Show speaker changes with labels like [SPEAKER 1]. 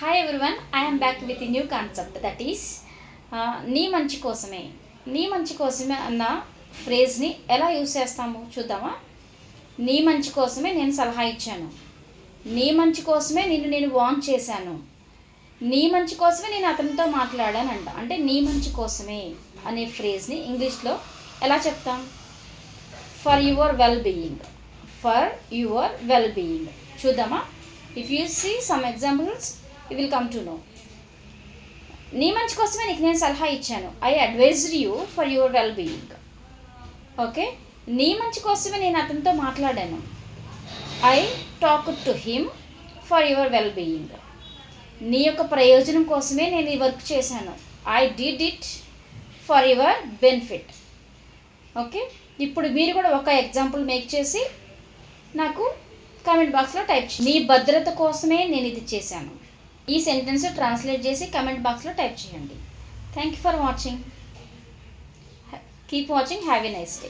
[SPEAKER 1] Hi everyone, I am back with new concept that is నీ మంచి కోసమే. నీ మంచి కోసమే అన్న ఫ్రేజ్ని ఎలా యూస్ చేస్తాము చూద్దామా. నీ మంచి కోసమే నేను సలహా ఇచ్చాను, నీ మంచి కోసమే నేను వార్న్ చేశాను, నీ మంచి కోసమే నేను అతనితో మాట్లాడానంట. అంటే నీ మంచి కోసమే అనే ఫ్రేజ్ని ఇంగ్లీష్లో ఎలా చెప్తాం? For your well being, for your well being. చూద్దామా. If you see some examples you will come to know. నీ మంచి కోసమే నీకు నేను సలహా ఇచ్చాను, I advised you for your well being. Okay, నీ మంచి కోసమే నేను అతనితో మాట్లాడాను, I talk to him for your well being. నీ యొక్క ప్రయోజనం కోసమే నేను ఈ వర్క్ చేశాను, I did it for your benefit. Okay, ఇప్పుడు మీరు కూడా ఒక ఎగ్జాంపుల్ మేక్ చేసి నాకు కామెంట్ బాక్స్లో టైప్ చేయండి. నీ భద్రత కోసమే నేను ఇది చేశాను. ఈ సెంటెన్స్ ట్రాన్స్లేట్ చేసి కామెంట్ బాక్స్లో టైప్ చేయండి. Thank you for watching. Keep watching. Have a nice day.